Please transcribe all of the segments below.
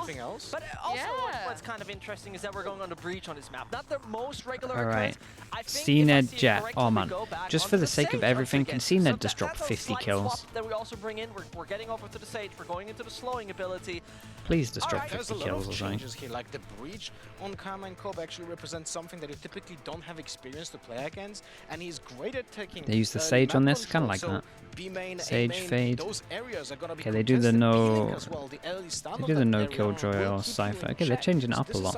anything else. But also, what's kind of interesting is that we're going on the breach on this map. Not the most regular Alright. occurrence. CNED Jet. Oh man, just for the sake of everything, can CNED just drop 50 kills? That we also bring in. We're getting over to the Sage. We're going into the slowing ability. Please just drop There's 50 a lot kills of or something. changes here, like the breach on Carmine Corp actually represents something that you typically don't have experience to play against, and he's great at taking. They use the Sage on this, kind of like that. Sage fade. Okay, they do the no. They do the no Killjoy or Cypher. Okay, they're changing it up a lot.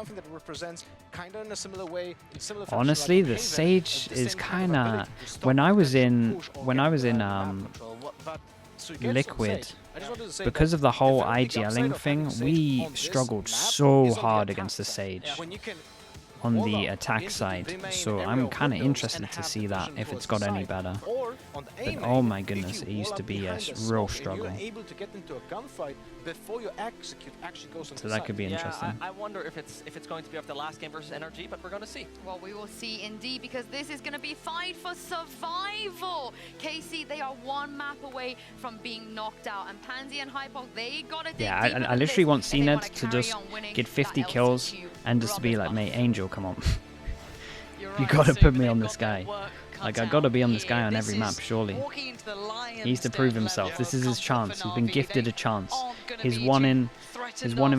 Honestly, the Sage is kind of when I was in Liquid, because of the whole IGLing thing, we struggled so hard against the Sage on the attack side, so I'm kind of interested to see that if it's got any better. But oh my goodness, it used to be a real struggle. So that could be interesting. I wonder if it's going to be after the last game versus NRG, but we're going to see. Well, we will see indeed, because this is going to be fight for survival. KC, they are one map away from being knocked out, and Pansy and Hypok, they got to dig deep I literally want CNED to just get 50 kills and just be like, mate, Angel, come on. You gotta put me on this guy. Like, I gotta be on this guy on every map, surely. He needs to prove himself. This is his chance. He's been gifted a chance. He's one in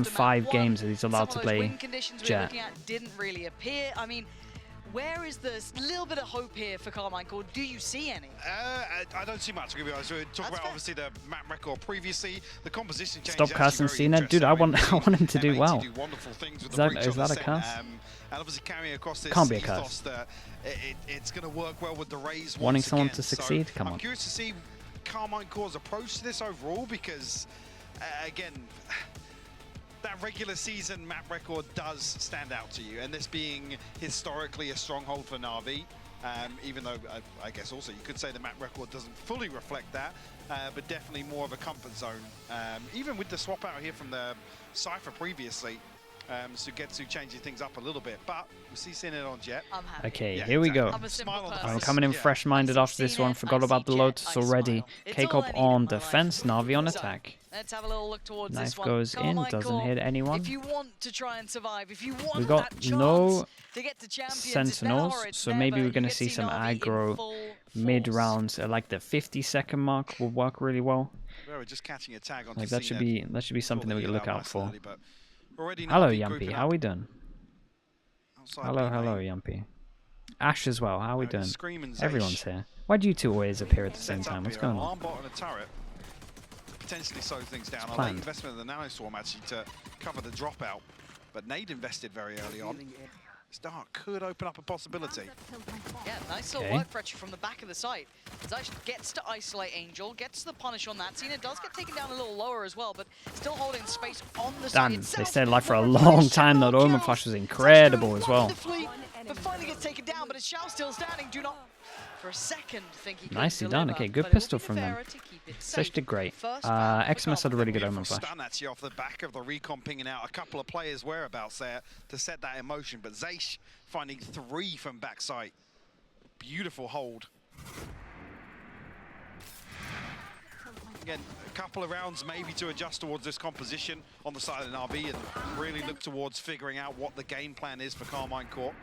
5 games that he's allowed to play Jet. Didn't really appear. I mean, where is the little bit of hope here for Carmine Core? Do you see any? I don't see much, to be honest. We talked about obviously the map record previously, the composition change. Stop cursing CNED, dude. I want him to do well. Is that a curse? And obviously carrying across this can't be a curse. That it's going to work well with the Rays. Wanting someone to succeed? So Come on. I'm curious to see Carmine Core's approach to this overall, because again, that regular season map record does stand out to you, and this being historically a stronghold for Navi, even though I guess also you could say the map record doesn't fully reflect that, but definitely more of a comfort zone. Even with the swap out here from the Cypher previously, Sugetsu changing things up a little bit, but we'll see CNED on Jet. Okay, here we go. I'm coming in fresh-minded after this one. Forgot about the Lotus already. K-Cop on defense, Navi on attack. Let's have a little look towards Knife this one. goes in, doesn't hit anyone. If you want to try and survive, if you want We've got that chance no to get to champions, Sentinels, it's now or it's so maybe never. we're going You to see get some Navi in aggro full mid-rounds at like the 50-second mark will work really well. We're just catching a tag on Like that should be something that we can look out for. Hello Yumpy, how we doing? Hello, Yumpy. Ash as well, how we doing? Everyone's here. Why do you two always appear at the same time? What's going on? Potentially slow things down. A late investment of the Nanoswarm actually to cover the dropout, but Nade invested very early on. Stark could open up a possibility. Yeah, nice little work pressure from the back of the site. Zaysh gets to isolate Angel, gets the punish on that. Cena does get taken down a little lower as well, but still holding space on the site itself. They stayed alive for a long time. That Omen Flash was incredible as well. But finally gets taken down, but it's Shao still standing. Do not for a second think he Nicely could done. deliver, Okay, good but it will pistol be from them. fairer to keep it Sesh safe. did great. First Xmas had a really good Omen Flash. Stun actually off the back of the recon pinging out a couple of players' whereabouts there to set that in motion, but Zaysh finding 3 from backside. Beautiful hold. Again, a couple of rounds maybe to adjust towards this composition on the side of Navi and really look towards figuring out what the game plan is for Carmine Court.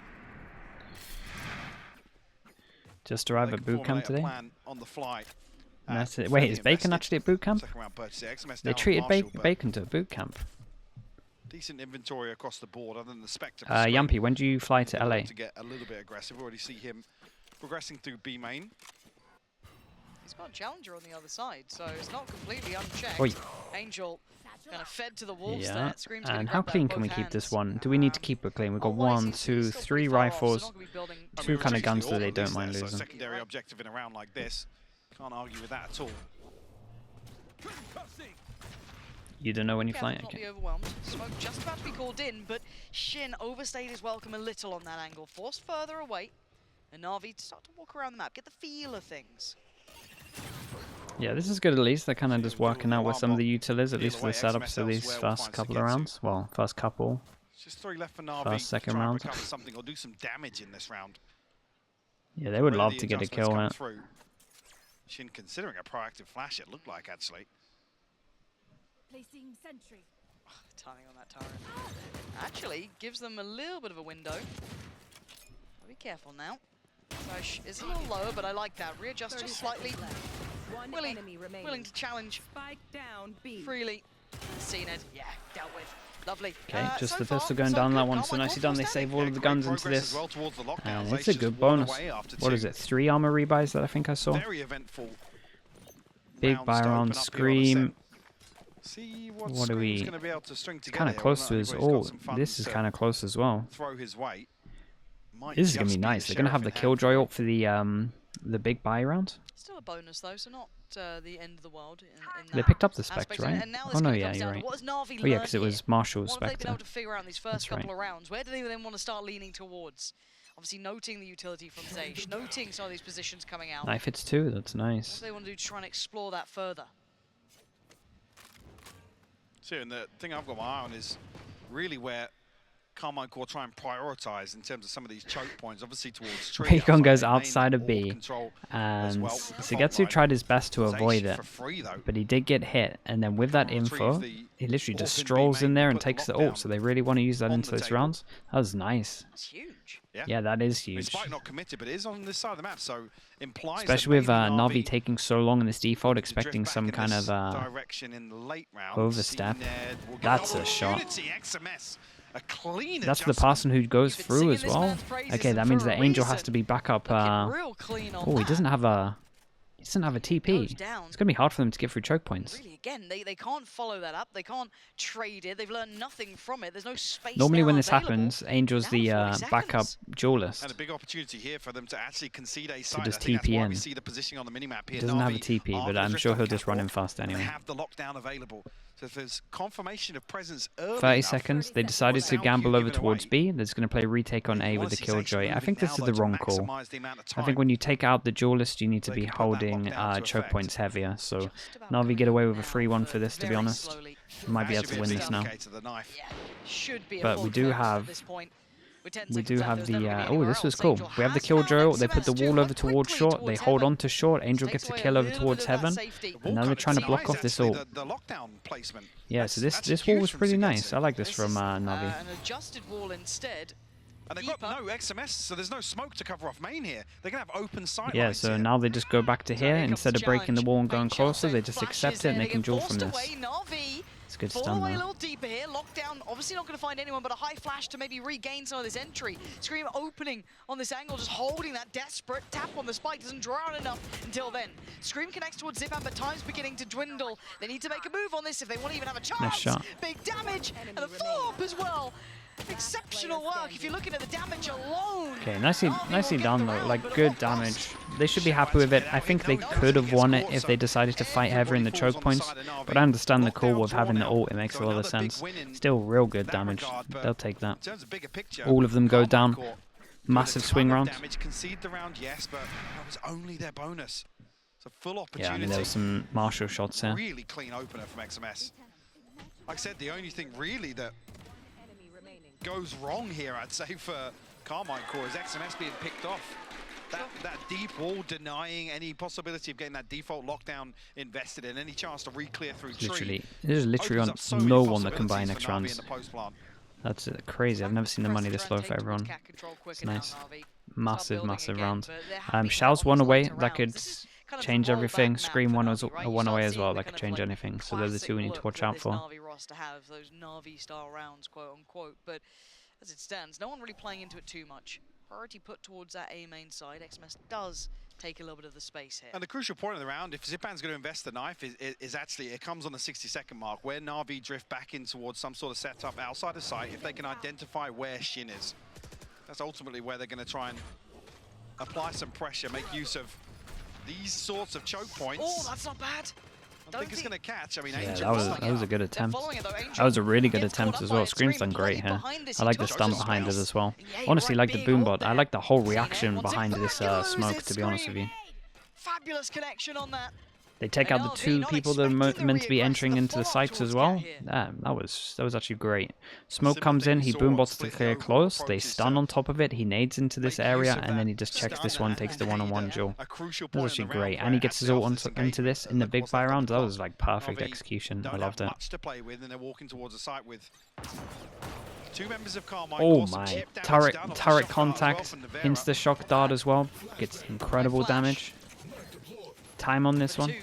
Just arrived at boot camp today. On the fly. That's it. Wait, is Bacon actually at boot camp? They treated Bacon to a boot camp. Decent inventory across the board, other than the Spectre. Yumpy, when do you fly to LA? To get a little bit aggressive. We already see him progressing through B main. He's got a challenger on the other side, so it's not completely unchecked. Oi. Angel kind of fed to the wolves Yeah, there. Scream's and how clean can we keep this one? Do we need to keep it clean? We've got 1, 2, 3 rifles, 2 kind of guns that they don't mind losing. Secondary objective in a round like this. Can't argue with that at all. You don't know when you fly it? Not Okay. be overwhelmed. Smoke just about to be called in, but Shin overstayed his welcome a little on that angle. Forced further away, and Navi to start to walk around the map, get the feel of things. Yeah, this is good at least. They're kind of just working out where some of the util is, at least for the setups of these first couple of rounds. Well, first couple. Just 3 left for Navi. First, second round. Something or do some damage in this round. Yeah, they would love to get a kill on it. Shin considering a proactive flash, it looked like actually. Placing sentry. timing on that turret. Actually, gives them a little bit of a window. Be careful now. Rush is a little lower, but I like that. Readjust just slightly. Willing to challenge freely. Seen it. Yeah, dealt with. Lovely. Okay, just so the far, pistol going so down good. that one. So Carmine nicely done. They save all of the guns into this. And it's a Just good one bonus. away after What two. is it? 3 armor rebuys that I think I saw. Very eventful. Big rounds to Byron, open up here on Scream. Ascent. See what What do Scream's we? gonna be able to string together Kind of here, close whether to or his. not he's got Oh, some funds this is to kind of close as well. throw his weight. Might This is gonna just be the nice. They're gonna have the sheriff in Killjoy hand. up for the big buy round. Still a bonus though, so not the end of the world. In They that picked up the aspect. Spectre, right? And now Oh this no, kinda yeah, comes you're down to right. what has Navi Oh yeah, because it learned was here? Marshall's What have they been Spectre. able to figure out in these first That's couple right. of rounds? Where do they then want to start leaning towards? Obviously noting the utility from Zage, noting some of these positions coming out. Knife hits 2. That's What nice. do they want to do to try and explore that further? So, and the thing I've got my eye on is really where Carmine Core try and prioritise in terms of some of these choke points, obviously towards tree. Recon goes main outside of or B, control and as well. Sugetsu tried his best to avoid it, For free, though. but he did get hit. And then with that Retrieve info, the he literally just orphan B strolls in main, there and put the takes the lockdown ult. So they really want to use that on into the this table. rounds. That was nice. That's huge. Yeah, that is I mean, huge. Spike not committed, but it is on this side of the map, so implies Especially that with maybe Navi taking so long in this default, to drift expecting back some in kind this of direction in the late round. overstep. CNED will get That's an a shot. opportunity. XMS, a clean That's the adjustment. person who goes You've been through singing as this well. man's praises Okay, that and means for the a Angel has reason. to be back up. Looking real clean on Oh, he that. doesn't have a. He doesn't have a TP. Goes down. It's gonna be hard for them to get through choke points. Really, again, they can't follow that up. They can't trade it. They've learned nothing from it. There's no space. Normally, now when this available. happens, Angel's Down the 40 backup seconds. duelist. And a big opportunity here for them to actually concede a site. just I think that's TP why in. we see the positioning on the minimap here. He doesn't have a Navi TP, are but gonna I'm drift sure on he'll just run in catwalk, fast and anyway. They have the lockdown available. So if there's confirmation of presence early 30 enough, seconds. They decided to Sound gamble cue over given towards away. B. They're just going to play retake on A You with wanna the see Zage Killjoy. I moving think this now, is the though, to wrong call. maximise the amount of I think time. when you take out the duelist, you need to They be can put that holding lockdown to choke effect. points heavier. So Just about Navi coming get away in with a now, free one but for this, to be very honest. slowly. Might be That able should to win a this now. indicator, the knife. Yeah, should be a But full we do cleanse at have- this point. With 10 We seconds do left, have there's the. never really Oh, anywhere this was else. cool. Angel We have the has Killjoy. found They put the XMS wall too, over towards quickly short. They hold on to short. Angel Takes gets a away kill over little towards bit of that heaven. safety. The And now wall they're trying to coverage block is off this actually ult. the lockdown placement. Yeah, so this That's wall huge was from pretty Sugetsu. nice. I like this from is, Navi. an adjusted wall instead. And they've got Deeper. no XMS, so there's no smoke to cover off main here. They're going to have open sight Yeah, lines so here. now they just go back to So here. here comes Instead the of breaking the challenge. wall and going Main shot, closer, so they just flashes accept it and in, they they can get duel from forced this. away. Navi It's a good fall stun away a though. little deeper here. Lockdown, obviously not going to find anyone, but a high flash to maybe regain some of this entry. Scream opening on this angle, just holding that desperate tap on the spike. Doesn't draw out enough until then. Scream connects towards Zipan, but time's beginning to dwindle. They need to make a move on this if they want to even have a chance. Nice shot. Big damage, and the follow-up as well. Exceptional work if you're looking at the damage alone. Okay, nicely Navi will nicely get done the though. round, Like but at good what cost? damage. They should be happy with it. I think they could have won it if they decided to fight heavier in the choke points. But I understand the call with having the ult. It makes a lot of sense. Still real good damage. They'll take that. In terms of bigger picture, All of them go Carmine down. Core Massive did a swing ton of round. Damage, concede the round, yes, but that was only their bonus. It's a full Yeah, opportunity. I mean there was some Marshall shots here. Really clean opener from XMS. Like I said, the only thing really that goes wrong here, I'd say, for Carmine Core is XMS being picked off. That deep wall denying any possibility of getting that default lockdown invested in, any chance to re-clear through tree. There's literally Opens on up so many no one that can buy possibilities next for Navi rounds. in the post plant. That's crazy. I've never seen the money this low for everyone. It's nice. Massive round. Shao's one away. That could change everything. Scream one was a one away as well. That could change anything. So they're the two we need to watch out for. Navi roster have those Navi style rounds, quote unquote. But as it stands, no one really playing into it too much. Priority put towards that A main side. XMS does take a little bit of the space here. And the crucial point of the round, if Zipan's going to invest the knife, is actually, it comes on the 60-second mark, where Navi drift back in towards some sort of setup outside of sight, if they can identify where Shin is. That's ultimately where they're going to try and apply some pressure, make use of these sorts of choke points. Oh, that's not bad. I think it's going to catch. I mean, Yeah, Angel that was a good They're attempt. following it though. Angel That was a really good gets caught attempt up as by well. it. Scream's Scream done great completely here. behind this. I like He the took stun the behind it spells. as well. Yeah, you Honestly, got like the big boom ult bot. I there. like the whole Seen it. reaction Wants it behind back. this He loses smoke, it. to be honest with you. Scream. Fabulous connection on that. They take out the two people that are meant to be entering into the sites as well. That was actually great. Smoke comes in, he boombots to clear close, they stun on top of it, he nades into this area, and then he just checks this one, takes the one-on-one duel. That was actually great, and he gets his ult into this in the big buy round. That was like perfect execution. I loved it. Oh my, turret contact, insta-shock dart as well, gets incredible damage. Time on this one.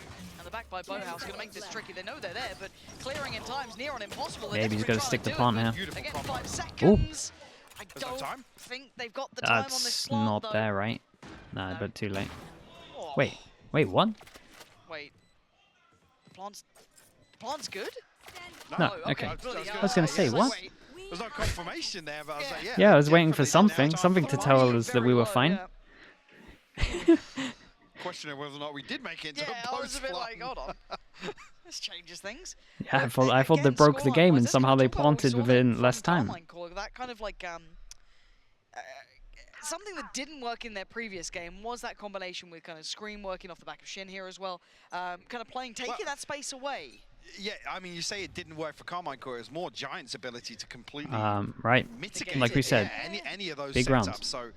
By Boathouse going to make this tricky. They know they're there, but clearing in time is near on impossible. Maybe he's got to stick the plant here. Again, 5 seconds. I don't think they've got the time on this That's plant, not though. there, right? Nah, but too late. Oh. Wait, what? Wait. Plant's good? No, okay. I was going to say, what? There's no confirmation there, but I was like, yeah. Yeah, I was waiting for something to tell us that we were fine. Questioning whether or not we did make it into a post. I was a bit like, hold on. This changes things. Yeah, I thought they broke the game and somehow they planted within less time. That kind of like something that didn't work in their previous game was that combination with kind of Scream working off the back of Shin here as well, kind of taking that space away. Yeah, I mean, you say it didn't work for Carmine Core. It was more Giant's ability to completely mitigate like we said, any of those big setups. rounds. So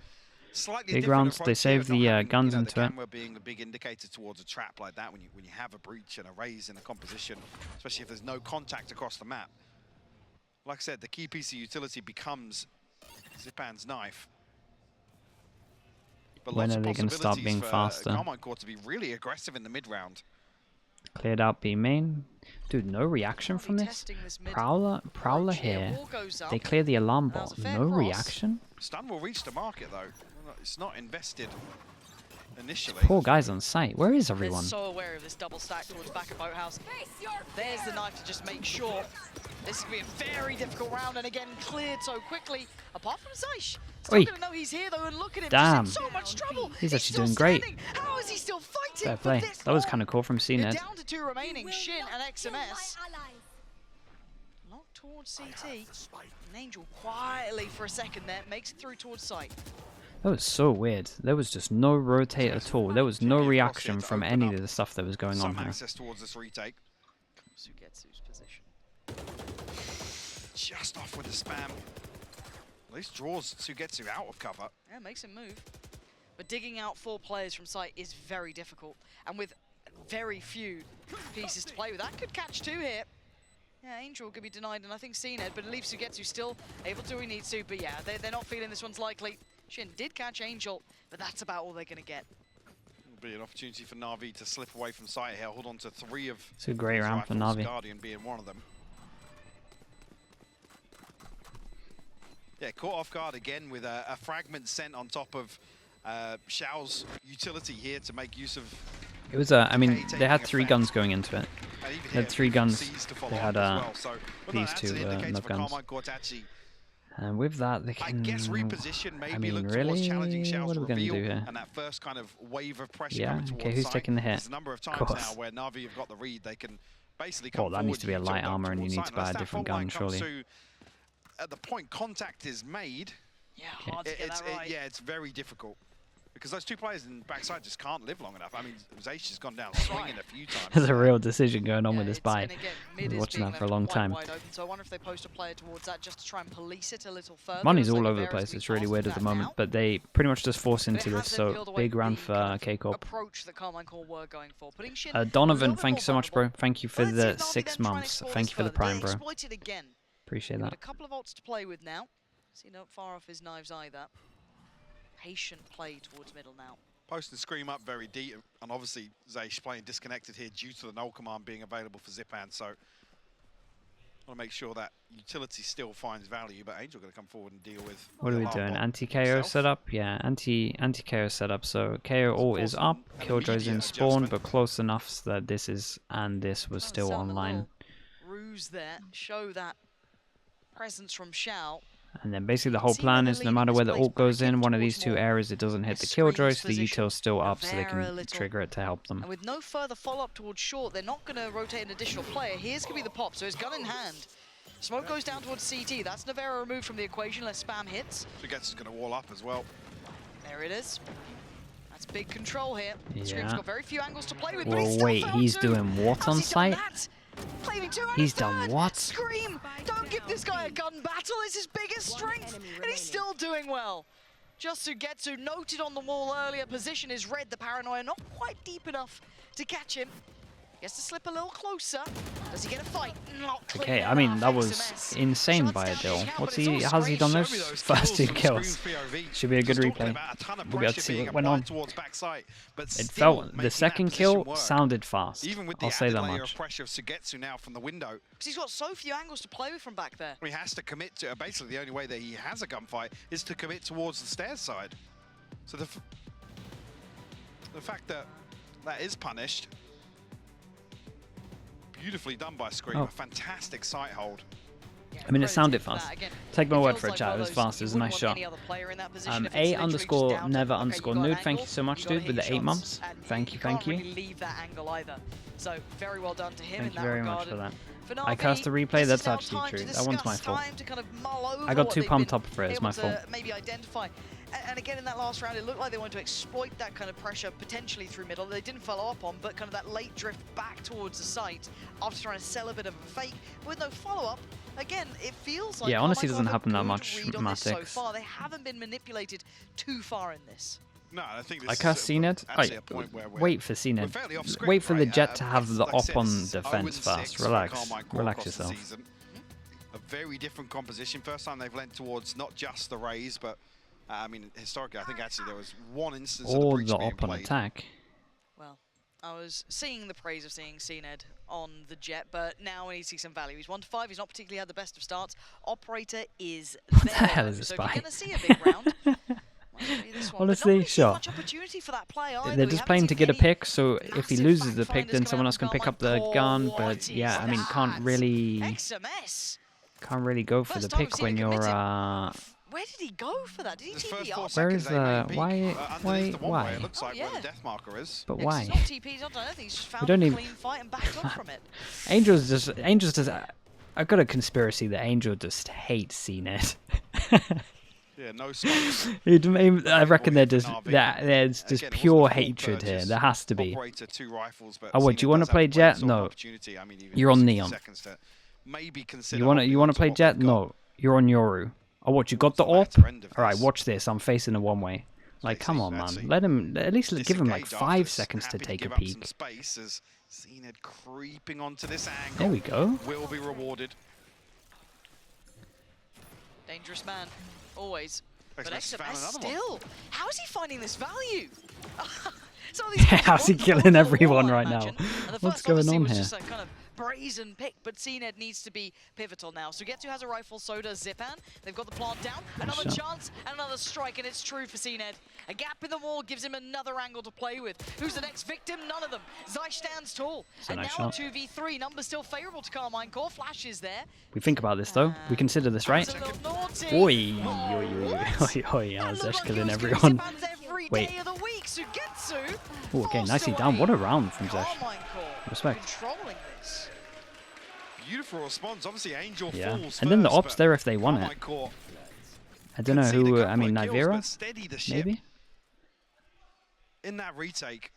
slightly big different rounds. They approach save here, the guns the into it. camera being the big indicator towards a trap like that when you have a breach and a raise in the composition, especially if there's no contact across the map. Like I said, the key piece of utility becomes Zipan's knife. But When are they going to start being faster? Carmine Core to be really aggressive in the mid round. Cleared out B main. Dude, no reaction from this. Prowler here. They clear the alarm bot. No reaction? Stun will reach the market though. It's not invested initially. Poor guys on site. Where is everyone? They're so aware of this double stack towards back of Boathouse. There's the knife to just make sure. This could be a very difficult round, and again cleared so quickly. Apart from Zeish, still gonna know he's here though, and look at him. Damn. Just in so much trouble. He's actually doing great. How is he still fighting? Fair play. That was kind of cool from CNED. Down to 2 remaining, Shin and XMS. Locked towards CT. An Angel quietly for a second there, makes it through towards site. That was so weird. There was just no rotate at all. There was no reaction from any of the stuff that was going on here. Access towards this retake. Sugetsu's position. Just off with the spam. At least draws Sugetsu out of cover. Yeah, makes him move. But digging out 4 players from site is very difficult. And with very few pieces to play with, that could catch 2 here. Yeah, Angel could be denied, and I think CNED, but it leaves Sugetsu still able to do what he needs to. But yeah, they're not feeling this one's likely. Shin did catch Angel, but that's about all they're going to get. It'll be an opportunity for Navi to slip away from site here. Hold on to 3 of... It's a great round for Navi. Guardian being one of them. Yeah, caught off guard again with a fragment sent on top of Xiao's utility here to make use of... It was I mean, they had 3 guns going into it. They had 3 guns. They had these 2 no guns. And with that, they can... I mean, really? What are we going to do here? And that first kind of wave of pressure yeah, okay, who's taking the hit? There's a number of times now where Navi have got the read. They can basically come that needs to be a light armor, and you need to buy a different gun, surely. At the point contact is made, yeah, hard to get that right. Yeah, it's very difficult. Because those 2 players in backside just can't live long enough. I mean, Zeish has gone down swinging a few times. There's a real decision going on with this buy. I've been watching that for a long time. Open, so I wonder if they post a player towards that just to try and police it a little further. Money's all over the place. It's really weird at the moment, but they pretty much just force into this. So big round for K-Corp. Approach that Carmine Core were going for. Donovan, thank you so much, bro. Thank you for the 6 months. Thank you for the prime, bro. Appreciate that. A couple of ults to play with now. See, not far off his knives either. Patient play towards middle now. Post and Scream up very deep, and obviously Zeish playing disconnected here due to the null command being available for Zipan, so want to make sure that utility still finds value, but Angel going to come forward and deal with... What are we doing? Anti-KO setup? Yeah, anti-KO setup, so KO ult is up, Killjoy's in spawn, but close enough so that this is, and this was still online. Ruse there, show that presence from Xiao. And then basically the whole plan is no matter where the ult goes in, one of these 2 areas, it doesn't hit the Killjoy, so the util's still up so they can trigger it to help them. And with no further follow-up towards short, they're not going to rotate an additional player. Here's going to be the pop, so it's gun in hand. Smoke goes down towards CT. That's Navarra removed from the equation, unless spam hits. Sugetsu's going to wall up as well. There it is. That's big control here. Scream's Yeah. got very few angles to play with, but Well, he's still wait, found he's two. doing what How's on he done site? that? Claiming 2 out of He's done third. what? Scream! Don't give this guy a gun battle. It's his biggest strength, and he's still doing well. Just Sugetsu noted on the wall earlier. Position is red. The paranoia not quite deep enough to catch him. He has to slip a little closer. Does he get a fight? Not clean Okay, I mean, enough. that was XMS insane shuts by down a deal. the account, What's but it's he? all How's he done Show those me those first 2 from kills? Scream's POV. Should be a good Just talking replay. about a ton of We'll get to pressure see being what went applied on. towards backside, but It still felt making the that second position kill work. sounded fast. Even with the I'll say added that layer much. of pressure of Sugetsu now from the window, Because he's got so few angles to play with from back there. he has to commit to. Basically, the only way that he has a gunfight is to commit towards the stairs side. So the fact that that is punished, beautifully done by Scream. Oh. A fantastic sight hold. Yeah, I mean, it credit sounded him for that. fast. Again, Take my it word feels for it, like chat. one It of was those fast. It you was a nice wouldn't want shot. any other player in that position if it's A literally just underscore down to, never okay, underscore you got an noob. Thank you angle, so much, you gotta dude, with hit the your 8 shots, months. and Thank you, can't thank you. really leave that angle either. So very well done to him Thank in you that very regard. much for that. For I Navi, cast the replay, this is that's now actually time to true. That one's my discuss, fault. time to kind of mull over I got what too they've pumped been up for it, it's able my to fault. Maybe identify. And again, in that last round, it looked like they wanted to exploit that kind of pressure potentially through middle. They didn't follow up on, but kind of that late drift back towards the site after trying to sell a bit of a fake with no follow-up. Again, it feels like Yeah, honestly, Carmichael doesn't have a happen that good much, read on this so Matix. far. They haven't been manipulated too far in this. No, I think this I is cast CNED. actually a point where Wait for we're CNED. fairly off script, Wait for the right? Jet to have the like I op said, on it's defense 0-6 first. for Relax. Carmichael Relax across the yourself. season. A very different composition. First time they've lent towards not just the Rays, but I mean, historically, I think actually there was one instance of the Or breach the being op on played. attack. Well, I was seeing the praise of seeing CNED on the Jet, but now we need to see some value. He's 1-5. He's not particularly had the best of starts. Operator is What the there, hell though, is a so spy? if you're going to see a big round, might be this one. But Honestly, not really sure. much opportunity for that play either. They're We just haven't playing seen to get a any pick, so if he massive loses the fact pick, finders then coming someone out else can from pick up the Carmichael. gun. What But is yeah, I mean, can't that? really XMS. go for the First time we've pick seen when a you're committed. Where did he go for that? Did he His TP first up? 4 Where seconds, is they made the- peak, why- underneath the one why? way, it looks like where yeah. the death marker is. But Yeah, 'cause why? He's not TP, he's not done anything. He's just found don't a even- clean fight and backed up from it. Angel's just. I got a conspiracy that Angel just hates CNET. Yeah, no smokes. I reckon Very there's Navi. just Again, it wasn't a pure full hatred here. purchase. There has to be. Operator, 2 rifles, but Oh, what, do you CNED wanna does have play plenty Jet? sort of No. opportunity. I mean, even You're on 60 Neon. seconds to maybe consider You want holding to on play what Jet? they've got. No, you're on Yoru. Oh, what, you got the the AWP? latter end of Alright, this. watch this. I'm facing a one-way. Like, come on, Actually, man. Let him, at least give him like Disengage 5 after, seconds to happy take a give up some peek. space as CNED creeping onto this angle. There we go. Will be rewarded. Dangerous man, always. But XMS found XMS another one. still, how is he finding this value? Some of these guys How's he want killing the wall, everyone I right now? imagine. And the What's first going obviously on was here? just a kind of brazen pick, but CNED needs to be pivotal now. Sugetsu has a rifle, so does Zipan. They've got the plant down, another shot. chance, and another strike, and it's true for CNED. A gap in the wall gives him another angle to play with. Who's the next victim? None of them. Zai stands tall. a And nice now shot. a 2v3, numbers still favourable to Carmine. Core Flash is there. We think about this though. We consider this, right? It's a little naughty. Oi, Oh, oi, oi, what? oi, oi, I That was looked just like he killing was killing everyone. Zipans every Wait. day of the week. Sugetsu. Oh, okay, forced nicely done. away. What a round from Zesh. Carmine Core Respect. controlling this. Beautiful response. Obviously, Angel Yeah. falls And then the first, ops but there if they want Carmine it. Core I don't know conceded a who, couple I mean, of kills, Nivera? but steady the ship. Maybe? In that retake.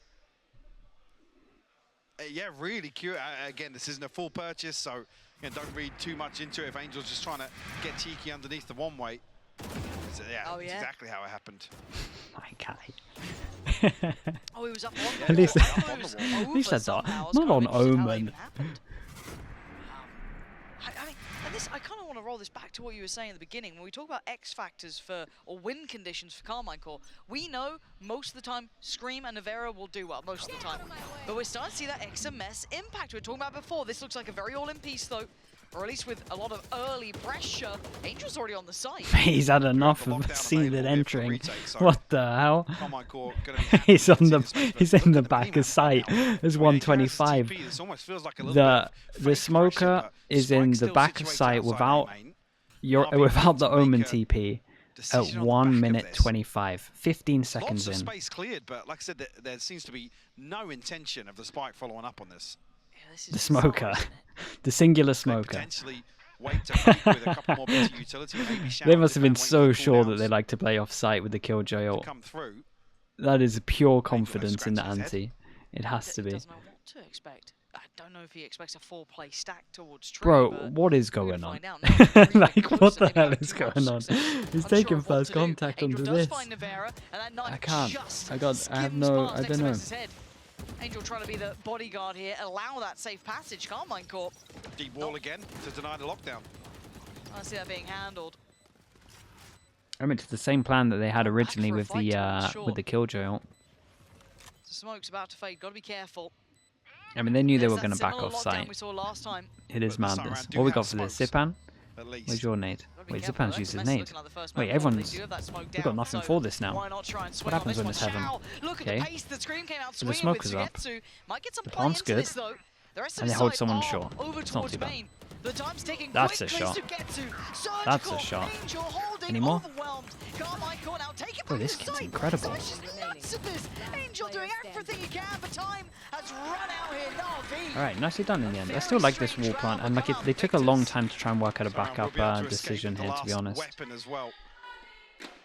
Yeah, really cute. Again, this isn't a full purchase, so you know, don't read too much into it if Angel's just trying to get cheeky underneath the one way. So, yeah, Oh, that's yeah. exactly how it happened. My guy. Oh, he was up on the At least- wall. I thought it was at over least that's not- somehow. I was not kind on of interested how that Omen. even happened. I mean, and this, I kind of want to roll this back to what you were saying at the beginning. When we talk about X factors for, or win conditions for Carmine Core, we know most of the time Scream and Nivera will do well, most of the time. But we're starting to see that XMS impact we were talking about before. This looks like a very all-in piece though, or at least with a lot of early pressure. Angel's already on the site. He's had enough The of lockdown seeing it available here for entering. retake, so What the hell? Carmine Core gonna be happy He's to on see the this space, but he's look in the at back minimap of sight. right now. There's I mean, he carries 125. TP, this almost feels like a little The bit of fake smoker pressure, but is in Spike's the still back of situated sight outside without A main. your Navi without the to make Omen a TP at decision on the 1 back of minute this. 25, 15 seconds Lots of in. space cleared, but like I said, there seems to be no intention of the Spike following up on this. Yeah, this is The bizarre, smoker, isn't it? the singular They smoker. potentially wait to fake with a couple more bits of utility. Maybe They shout must have if been wait for so the sure that cooldowns they like to play off site with the Killjoy to ult. come through. That is pure Angel confidence in the scratching his head. ante. It has to He be. doesn't know what to expect. I don't know if he expects a 4-play stack towards Tree, Bro, but what is we're going gonna on? find out. Now, really Like, close what and the maybe hell having is too much going on? success. He's Unsure taking of what first to do. contact Angel onto does this. find Navarra, and that knife I can't. just I have skims no. past I don't know. XMS's head. Angel trying to be the bodyguard here, allow that safe passage. Carmine Corp. Deep wall again to deny the lockdown. I see that being handled. I mean, it's the same plan that they had Back originally for a with fight towards short. the Killjoy ult. The smoke's about to fade. Gotta be careful. I mean, they knew they There's were that going to back similar off lockdown site. we saw last time. It is But this time madness. around, do What we have got for this? smokes. Zipan? At least. Where's your nade? Gotta be Wait, careful. Zipan's used his XMS nade. looking like the first Wait, man forward. everyone's... They do have that smoke We've down, got nothing so for this now. why not try and swing What on happens this when one? this heaven? Chow, look at Okay. the pace the scream came out So the swinging with smoke is up. Sugetsu. Might get some The play plant's into good. this though. The rest of And the they hold side someone are short. over It's not towards too bad. main. The time's ticking That's a quickly. shot. Sugetsu, That's a surgical, shot. Angel holding, Anymore? overwhelmed. Carmine Corp now taking Bro, back this the kid's site. incredible. Sash is nuts at this. Angel doing everything he can, but time has run out here. Navi. Alright, nicely done in the end. I still like this wall plant, and like they took a long time to try and work out a So we'll backup be able to escape decision with the here, to be last honest. weapon as well.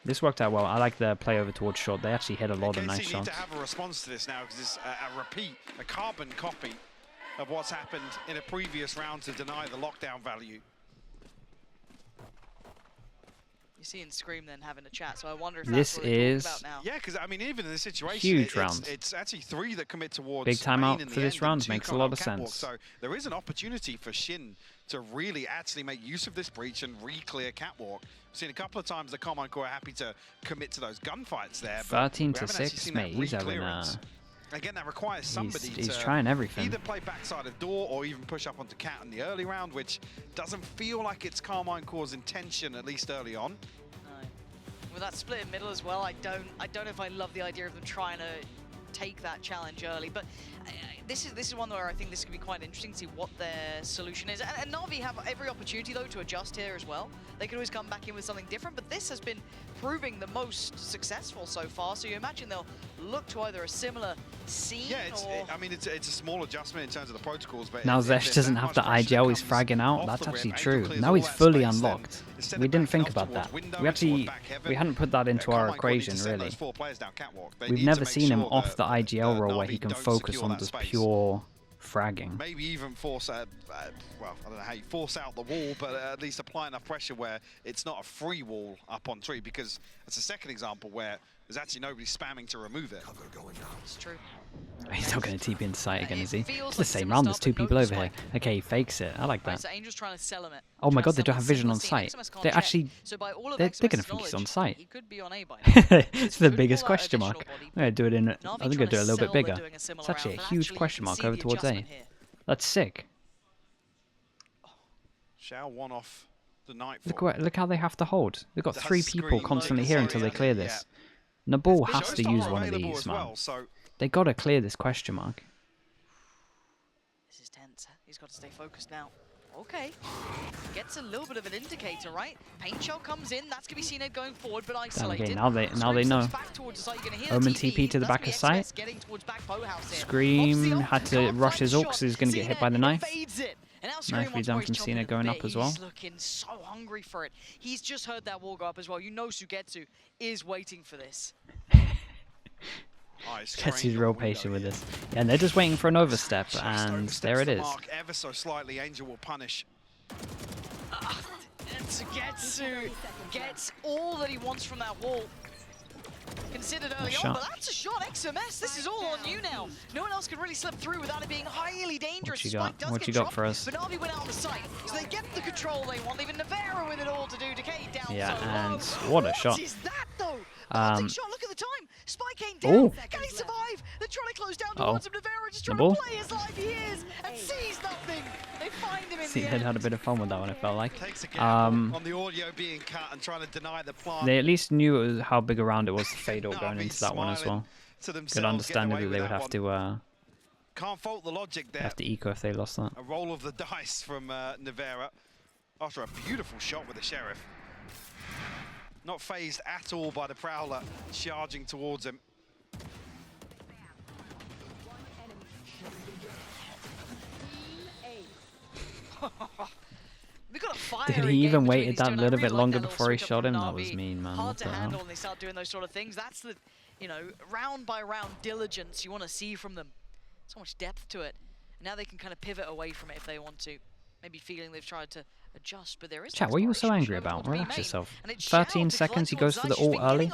This worked out well. I like the play over towards short. They actually hit a lot of KC nice need shots. to have a response to this now because it's a repeat, a carbon copy of what's happened in a previous round to deny the lockdown value. You see in Scream then having a chat, so I wonder if This that's what they're is talking about now. Yeah, because I mean, even in this situation, huge round. it's actually 3 that commit towards Big timeout main in for the this end round, and 2 makes a come lot out of catwalk. sense. So there is an opportunity for Shin to really actually make use of this breach and re-clear catwalk. We've seen a couple of times the Carmine Corp are happy to commit to those gunfights there. but 13 we to haven't actually 6, seen mate. that He's having re-clearance. Again, that requires somebody he's to trying everything. either play backside of door or even push up onto cat in the early round, which doesn't feel like it's Carmine Corp's intention, at least early on. No. With that split in middle as well, I don't know if I love the idea of them trying to take that challenge early, but this is one where I think this could be quite interesting to see what their solution is. And Navi have every opportunity though to adjust here as well. They could always come back in with something different, but this has been proving the most successful so far. So you imagine they'll look to either a similar scene or... I mean, it's a small adjustment in terms of the protocols, but Now if Zesh there's doesn't that have much the pressure that IGL he's comes fragging out. off That's the actually rim, true. Angel clears Now all he's that fully space, then unlocked. instead We of didn't backing think off about towards that. window We and towards actually back heaven, we hadn't put that into our Carmine Corp need to equation send really. those 4 players down catwalk. They We've need to never make seen him sure off that, the IGL role where Navi he can don't focus secure on that just space. pure fragging. Maybe even force well, I don't know how you force out the wall, but at least apply enough pressure where it's not a free wall up on tree, because that's a second example where there's actually nobody spamming to remove it. It's true. He's not going to TP into sight again, is he? feels It's the like same similar round. There's stuff, 2 but no people over here. spike. Okay, he fakes it. I like Right, that. so Angel's trying to sell him it. Oh my Trying god, to they don't sell have him vision a on similar sight. scene. XMS can't They're check. actually So by all of they're gonna XMS's think he's on knowledge, sight. He could be on A by now. It's the Could biggest pull out question additional mark. body, I'm gonna do it in. I Navi think I'm trying gonna do it a little sell bit they're bigger. doing a similar It's actually a round, but huge actually you question can mark see over the towards A. adjustment here. That's sick. Shao one off the Nightfall. Look how they have to hold. They've got Does 3 people scream constantly like here a until they Syrian, clear this. Nabal has to Showstopper use one of available these, as man. well, so They gotta clear this question mark. This is tense. He's got to stay focused now. Okay. Gets a little bit of an indicator, right? Paint shell comes in. That's going to be seen going forward, but isolated. now they know. Omen TP to the back of site. Scream had to rush his ult because he's going to get hit by the knife. Knife be done from Cena going up as well. He's looking so hungry for it. He's just heard that wall go up as well. You know Sugetsu is waiting for this. Ketsy's real patient with this. Yeah, and they're just waiting for an overstep, and there it is. Mark ever so slightly, Angel will punish. And Sugetsu gets all that he wants from that wall. Considered early on, but that's a shot. XMS, this is all on you now. No one else can really slip through without it being highly dangerous. What you got for us? But Navi went out on the site, so they get the control they want. Even Navarro with it all to do. Decay down. Yeah, so and what a shot. What is that though? Shot. Look at the time. Spike came Ooh. down. Can he survive? They're trying to close down towards him. Navarro just trying to play as live he is and sees nothing. They find him in the end. They had a bit of fun with that one, it felt like. Takes a gamble on the audio being cut and trying to deny the plant. They at least knew it was how big a round it was to fade ult going into that one as well. Good understanding that they would have to can't fault the logic there. have to eco if they lost that. A roll of the dice from Navarra after a beautiful shot with the Sheriff. Not phased at all by the Prowler charging towards him. We got a fire Did he even waited that little bit longer before he shot him? That was mean, man. Hard What to the handle hell? when they start doing those sort of things. That's the you know, round by round diligence you want to see from them. So much depth to it. And now they can kind of pivot away from it if they want to. Maybe feeling they've tried to adjust, but there is Chat, what are you so angry about? Relax yourself. 13 seconds, he goes for the ult early.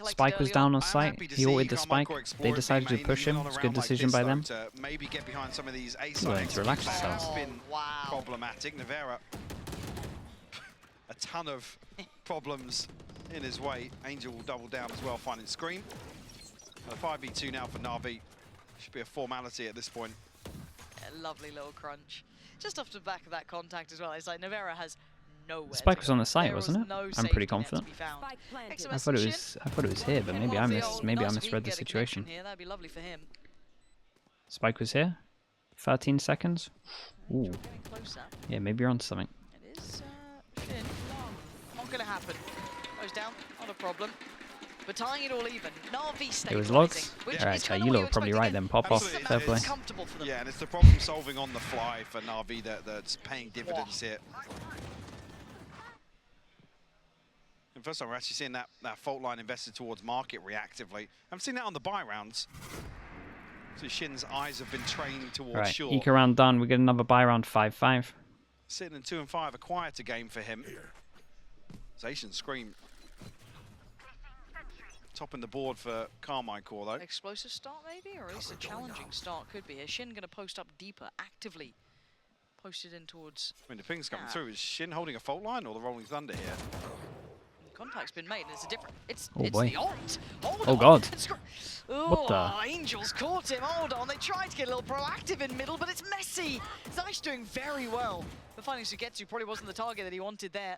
Spike was down on site, he ulted the spike, they decided to push him, it's a good decision by them. Maybe get behind some of these You learn to relax yourself. It's been problematic. Navera, a ton of problems in his way. Angel will double down as well, finding Scream. A 5v2 now for Navi. Should be a formality at this point. Yeah, lovely little crunch. Just off the back of that contact as well, it's like Navera has nowhere. Spike was on the site, wasn't it? No I'm pretty confident. I thought it was here, but maybe I misread the situation. Here, that'd be lovely for him. Spike was here. 13 seconds. Ooh. Closer. Yeah, maybe you're onto something. It is Shin. Not gonna happen. Goes down, not a problem. But tying it all even, Navi It was logs? Alright, you lot were probably right then. Pop off. Fair play. Yeah, and it's the problem solving on the fly for Navi that's paying dividends here. And first time we're actually seeing that fault line invested towards market reactively. I've seen that on the buy rounds. So Shin's eyes have been trained towards short. Eco round done. We get another buy round 5-5. Sitting in 2 and 5, a quieter game for him. Zation Scream. Topping the board for Carmine Core though. Explosive start maybe, or at least a challenging start could be. Is Shin going to post up deeper, actively posted in towards... I mean, the ping's coming through. Is Shin holding a fault line or the Rolling Thunder here? Contact's been made, and it's a different... It's boy. the ult! Hold oh on. god. What the? Angels caught him, hold on. They tried to get a little proactive in middle, but it's messy. Zeiss doing very well. The finding Sugetsu probably wasn't the target that he wanted there.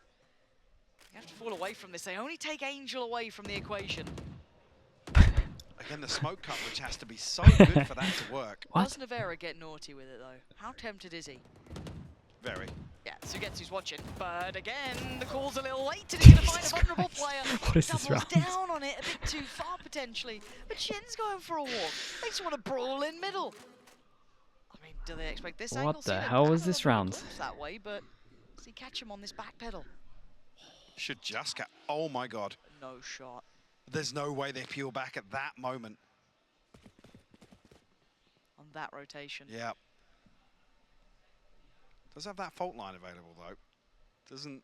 You have to fall away from this. They only take Angel away from the equation. Again, the smoke coverage has to be so good for that to work. Does Navera get naughty with it, though? How tempted is he? Very. Yeah, Sugetsu's watching, but again, the call's a little late, and he's going to find a vulnerable player. What is this round? Doubles down on it a bit too far, potentially. But Shin's going for a walk. They just want to brawl in middle. I mean, do they expect this angle? What the hell was this round? That way, but does he catch him on this back pedal? Should just catch. Oh my god. No shot. There's no way they peel back at that moment. On that rotation. Yeah. Does have that fault line available though. Doesn't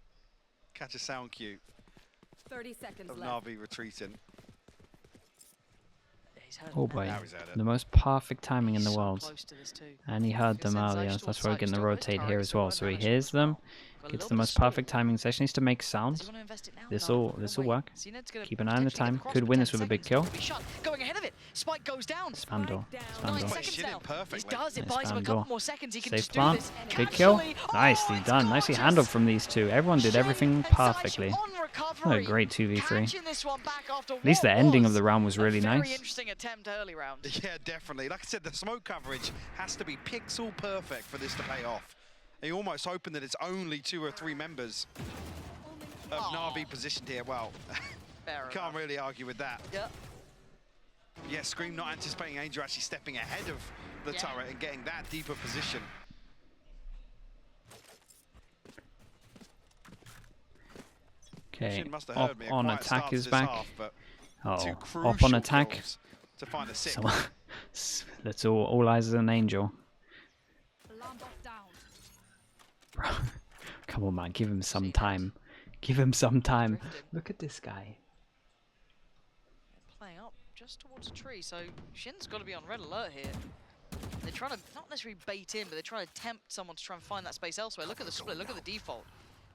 catch a sound cue 30 seconds of left. Navi retreating. Oh boy, the most perfect timing in the world. And he heard them earlier, that's why we're getting the rotate here as well. So he hears them, gets the most perfect timing. Session needs to make sound. This will work. Keep an eye on the time. Could win this with a big kill. Going ahead of it. Spike goes down. Spam door. Spam door. Spam door. Safe plant. Big kill. Nicely done. Nicely handled from these two. Everyone did everything perfectly. What a great 2v3. At least the ending of the round was really nice. Interesting attempt early round. Yeah, definitely. Like I said, the smoke coverage has to be pixel perfect for this to pay off. And you're almost hoping that it's only 2 or 3 members of Navi positioned here. Well, can't really argue with that. Yep. Yeah, Scream not anticipating Angel actually stepping ahead of the turret and getting that deeper position. Okay, up on attack is back. Up on attack. To find a six. That's all eyes on an Angel. Bro, come on, man, give him some time. Give him some time. Look at this guy. Playing up just towards a tree, so Shin's got to be on red alert here. They're trying to not necessarily bait in, but they're trying to tempt someone to try and find that space elsewhere. Look at the split, look at the default.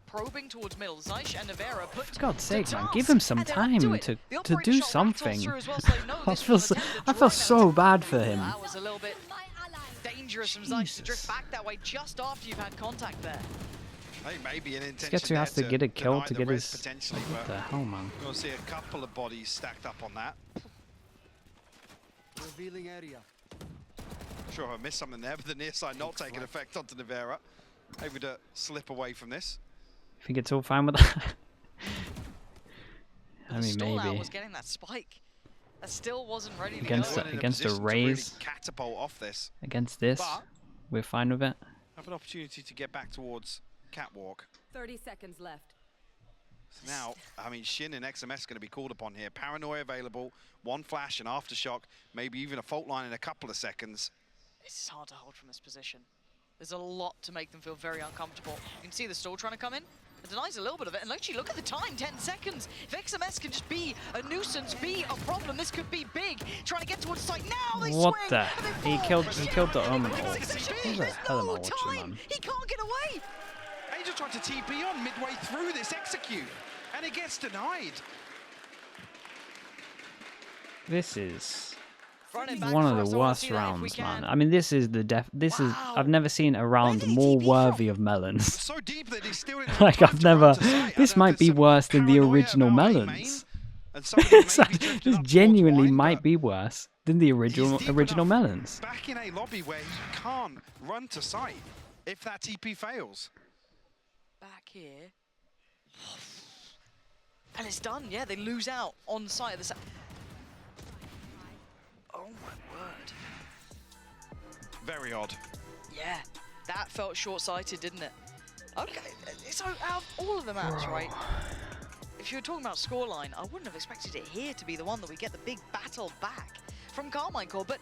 Probing towards middle, Zeish and Navera put for God's sake, man, give him some time to do something. I feel so bad for him. That was a little bit dangerous from Zeish to drift back that way just after you've had contact there. I think maybe an intention Sketsu has to get a kill to get his... potentially, what the hell, man? We'll see a couple of bodies stacked up on that. Revealing area. Sure, I missed something there, but the near side not taking effect onto Navera. Able to slip away from this. I think it's all fine with that. I mean, maybe. maybe. Was getting that spike. That still wasn't ready to against go. Against a raise. Really catapult off this. Against this, but we're fine with it. Have an opportunity to get back towards catwalk. 30 seconds left. So now, I mean, Shin and XMS going to be called upon here. Paranoia available, one flash, an aftershock, maybe even a fault line in a couple of seconds. It's hard to hold from this position. There's a lot to make them feel very uncomfortable. You can see the stall trying to come in. It denies a little bit of it, and actually look at the time, 10 seconds. If XMS can just be a nuisance, be a problem, this could be big. Trying to get towards site now, they What swing, the? and they He fall. killed the Omen. What There's the hell am I watching, time. man? He can't get away. Angel tried to TP on midway through this execute, and it gets denied. This is Running back one for of us, the I wanna worst see that if we rounds, man. can. I mean, this is Wow. I've never seen a round did he more TP worthy from? of melons. So deep that he still didn't Like, have I've time to never. run to site. I This don't know might if be there's some worse than the paranoia original about A main, melons. and somebody maybe drifted up This towards genuinely wine, might but be worse than the he's deep original enough melons. Back in a lobby where he can't run to site if that TP fails. Back here. And it's done, yeah, they lose out on site of the Oh my word. Very odd. Yeah, that felt short-sighted, didn't it? Okay, so out of all of the maps, right? If you were talking about scoreline, I wouldn't have expected it here to be the one that we get the big battle back from Carmine Core, but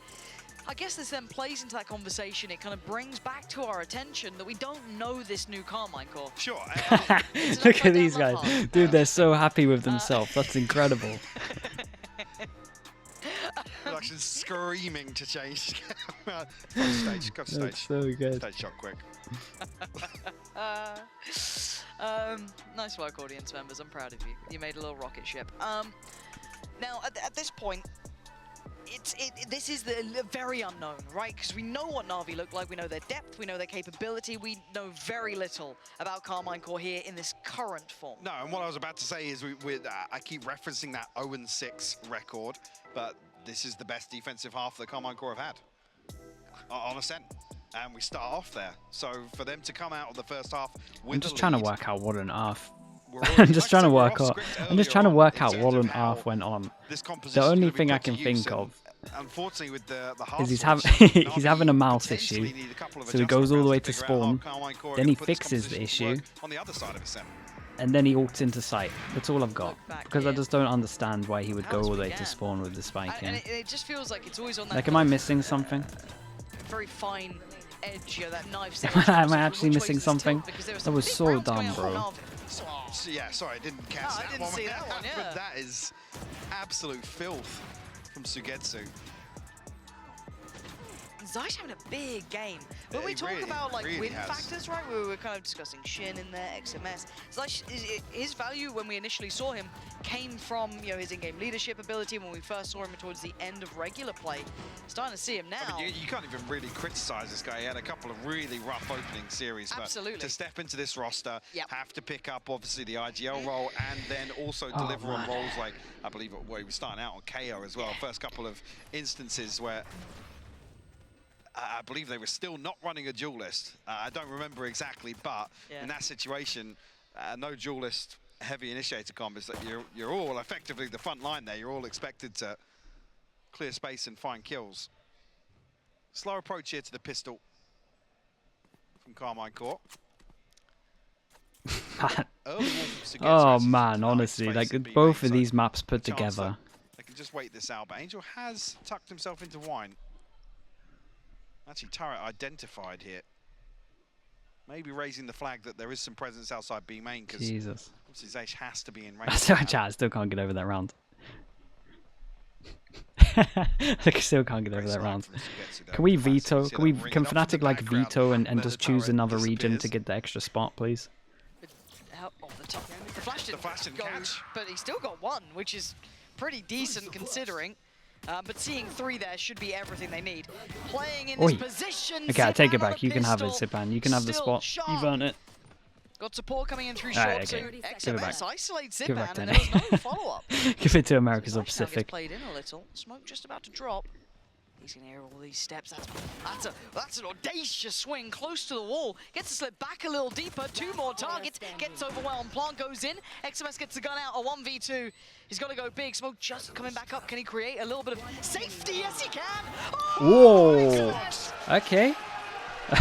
I guess this then plays into that conversation. It kind of brings back to our attention that we don't know this new Carmine Core. Sure. It's an Look at upside these down guys. left Dude, they're so happy with themselves. That's incredible. Production screaming to change. Go to stage. Go to stage. That's so good. Stage shot quick. Nice work, audience members. I'm proud of you. You made a little rocket ship. Now, at this point, this is the very unknown, right? Because we know what Navi look like, we know their depth, we know their capability, we know very little about Carmine Core here in this current form. No, and what I was about to say is I keep referencing that 0-6 record, but this is the best defensive half that Carmine Core have had on Ascent. And we start off there. So for them to come out of the first half with I'm just trying to work out what on earth. we're I'm already- just like trying to I said, we're work off out. script I'm just earlier trying to on work in out terms what of on how earth went on. this The composition's only gonna be thing I put to can think use, and of unfortunately with the is he's hard having switch, he's Navi having a mouse potentially issue. need a couple of So he goes all the way to adjustment rounds spawn, figure out how Carmine Core then can he put this fixes the composition to issue, work on the other side of Ascent. and then he ults into sight. That's all I've got. Look back Because I here. just don't understand why he would How go as all the we way to can. spawn with the spike And in. it just feels like it's always on that Like, am I missing something? very fine edge, that knife. Am I actually missing something? That was so dumb, bro. So, yeah, sorry, I didn't catch No, I that didn't one. see that one, yeah. But that is absolute filth from Sugetsu. Zai's having a big game. When we He talk really- about like really win has. factors, right? We were kind of discussing Shin in there, XMS. Zai, his value when we initially saw him came from his in-game leadership ability. When we first saw him towards the end of regular play, starting to see him now. I mean, you can't even really criticize this guy. He had a couple of really rough opening series. Absolutely. But to step into this roster, Yep. have to pick up, obviously, the IGL role, and then also Oh, deliver on man. roles like, I believe, where he was starting out on KO as well. First couple of instances where I believe they were still not running a duelist. I don't remember exactly, but Yeah. in that situation, no duelist heavy initiator combos. That you're all effectively the front line there. You're all expected to clear space and find kills. Slow approach here to the pistol from Carmine Core. Early wall from Sugetsu Oh actually man, denied honestly, space like in B both main, of so these maps put chance together. that they can just wait this out. But Angel has tucked himself into wine. Actually, turret identified here. Maybe raising the flag that there is some presence outside B main because Jesus. obviously Zaysh has to be in range. So chat, I still can't get over that round. I still can't get over that round. Can we veto? Can Fnatic like veto and just choose another region to get the extra spot, please? Oh, the top. The flash didn't, flash didn't go, catch. but he still got one, which is pretty decent considering. But seeing 3 there should be everything they need. Playing in this Oi. position. Okay, I take it Zipan on back. the You can have it, pistol, Zipan. You can have the still spot. sharp. You've earned it. Got support coming in through Alright, short, okay. so Give it back. XMS isolates Give it back Zipan, to and there was Danny. no follow-up. Give it to America's Zaish of now gets Pacific. played in a little. Smoke just about to drop. He's gonna hear all these steps. That's an audacious swing close to the wall. Gets to slip back a little deeper. 2 more targets. Gets overwhelmed. Plant goes in. XMS gets the gun out. A 1v2. He's got to go big. Smoke just coming back up. Can he create a little bit of safety? Yes, he can. Oh, Whoa. XMS. Okay.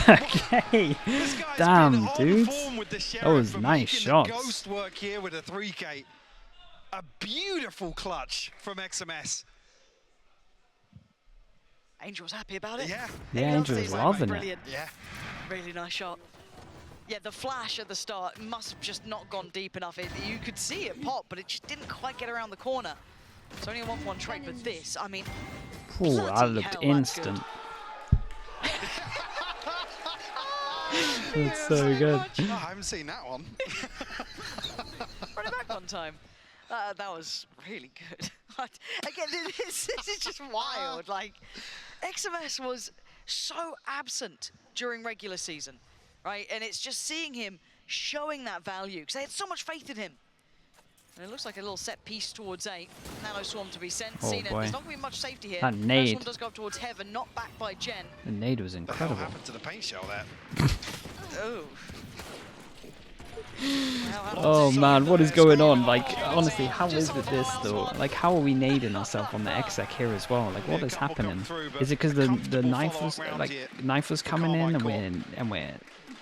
Okay. This guy's Damn, been on dudes. form with the Sheriff That was for nice making shots. the ghost work here with a 3K. A beautiful clutch from XMS. Angel's happy about it. Yeah. Yeah, He loves Angel this. was loving it. Brilliant. Yeah. Really nice shot. Yeah, the flash at the start must have just not gone deep enough. You could see it pop, but it just didn't quite get around the corner. It's only a 1-for-1 trade, but this, I mean, Ooh, that bloody looked hell, instant. That's so so good. much. Oh, I haven't seen that one. run it back one time. That was really good. Again, this is just wild. Like, XMS was so absent during regular season, right? And it's just seeing him showing that value, because they had so much faith in him. And it looks like a little set piece towards A. Nano Swarm to be sent. Oh, Cena. boy. There's not going to be much safety here. That First nade. one does go up towards Heaven, not backed by Jen. The nade was What the hell incredible. happened to the paint shell there? Oh. Oh man, what is going on? Like, honestly, how is it this though? Like, how are we nading ourselves on the exec here as well? Like, what is happening? Is it because the knife was knife was coming in and we're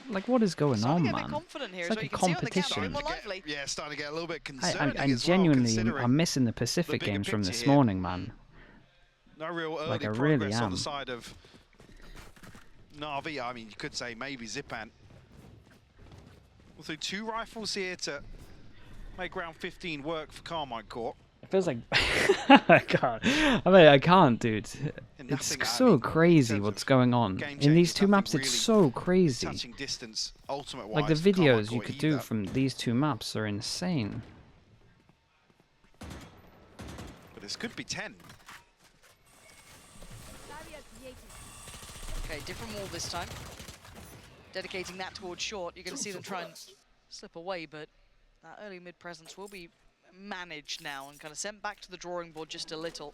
like, what is going on, man? It's like a competition. Yeah, starting to get a little bit concerning. I genuinely am missing the Pacific bigger games from picture this here. morning, man. No real early Like, I progress really on am. the side of Navi. I mean, you could say maybe Zipan. We'll through 2 rifles here to make round 15 work for Carmine Court. It feels like I can't. I mean, I can't, dude. And It's nothing, I so mean, crazy in terms what's of going on game in these changes, two nothing maps. It's really so crazy. touching distance, ultimate Like the wise for Carmine videos you Court could do either. from these two maps are insane. But this could be 10. Okay, different wall this time. Dedicating that towards short. You're going to see them try and slip away, but that early mid presence will be managed now and kind of sent back to the drawing board just a little.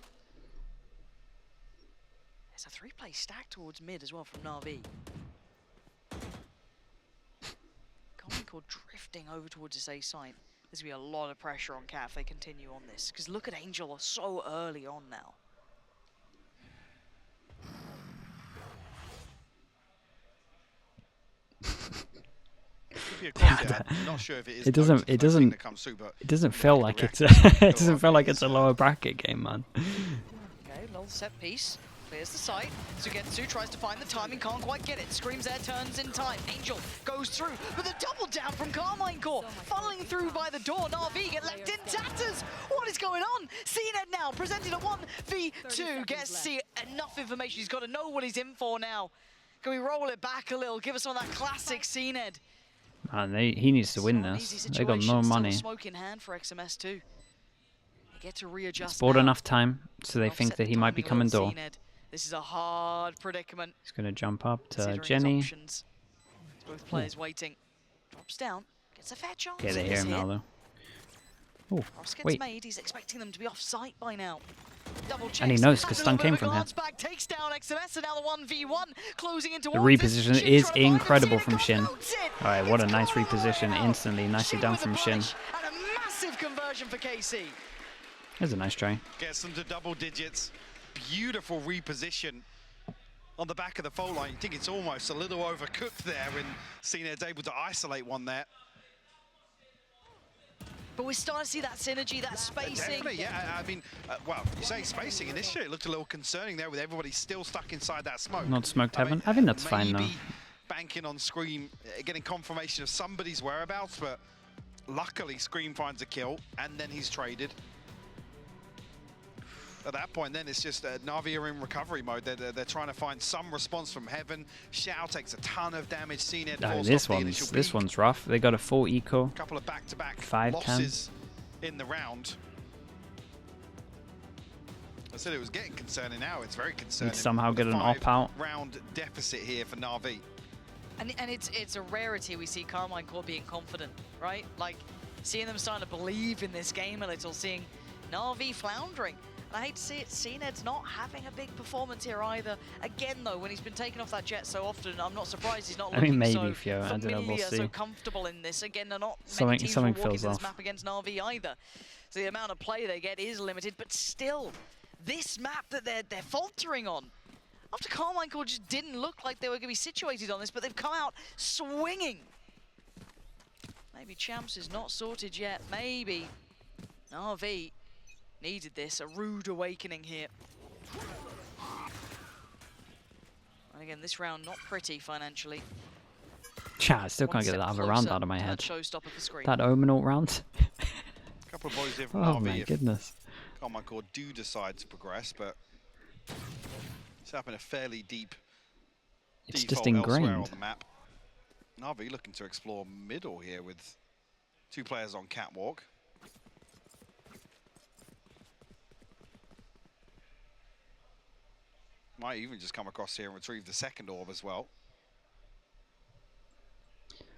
There's a 3-play stack towards mid as well from Navi. Comical drifting over towards this A site. There's going to be a lot of pressure on Cat if they continue on this, because look at Angel so early on now. I'm not sure if it is. It doesn't. the It first thing doesn't. that comes through, but It doesn't feel like it's. It doesn't feel like it's a lower bracket game, man. Okay, little set piece. Clears the site. Sugetsu tries to find the timing, can't quite get it. Screams there, turns in time. Angel goes through, but the double down from Carmine Court. Funneling through by the door. Navi get left in tatters. What is going on? CNED now presented a 1v2. Gets to see enough information. He's got to know what he's in for now. Can we roll it back a little? Give us some of that classic CNED. Man, he needs to win this. They got no money. Smoke in hand for XMS too. They get to readjust. Bought now. enough time, so they think that he might be coming door. This is a hard predicament. He's gonna jump up to Considering his Jenny. options. Both players waiting. Drops down. Gets a fair chance. Okay, they hear him now though. Oh, Cross gets wait. made. He's expecting them to be off site by now. Double checks. And he knows because Has a stun little came bit from of a here. glance back, takes down XMS, and now the 1v1 closing into The one. reposition Shin is trying to find him, incredible Cena from Shin. converts it. Alright, what a It's nice gone reposition. well. Instantly, nicely done with from the Shin. punish, and a massive conversion for KC. There's a nice try. gets them to double digits. Beautiful reposition on the back of the fault line. You think it's almost a little overcooked there, and CNED's able to isolate one there. But we're starting to see that synergy, that spacing. Definitely, yeah. I mean, well, you say spacing. Initially, it looked a little concerning there with everybody still stuck inside that smoke. Not smoked heaven. I think that's fine though. Maybe banking on Scream, getting confirmation of somebody's whereabouts, but luckily Scream finds a kill, and then he's traded. At that point, then it's just Navi are in recovery mode. They're trying to find some response from Heaven. Xiao takes a ton of damage. CNED Oh, forced off the initial this peak. one's rough. They got a full eco. A couple of back-to-back 5-10. losses in the round. I said it was getting concerning. Now it's very concerning. somehow with get a an op-out. 5-round deficit here for Navi. And it's a rarity we see Carmine Court being confident, right? Like, seeing them starting to believe in this game a little, seeing Navi floundering. And I hate to see it, CNED's not having a big performance here either. Again, though, when he's been taken off that jet so often, I'm not surprised he's not I mean, looking maybe, so Theo. I don't know, we'll familiar, see. so comfortable in this. Again, they're not many Something- teams something will walk feels into this off. map against Navi either. So the amount of play they get is limited, but still, this map that they're faltering on, After Carmichael just didn't look like they were going to be situated on this, but they've come out swinging. Maybe Champs is not sorted yet. Maybe. Navi needed this. A rude awakening here. And again, this round not pretty financially. Chat, I still can't get that other round out of my head. That Omen round. A couple of boys here from Oh Navi. my goodness. Carmichael do decide to progress, but it's happened a fairly deep It's default just ingrained. elsewhere on the map. Navi looking to explore middle here with 2 players on catwalk. Might even just come across here and retrieve the second orb as well.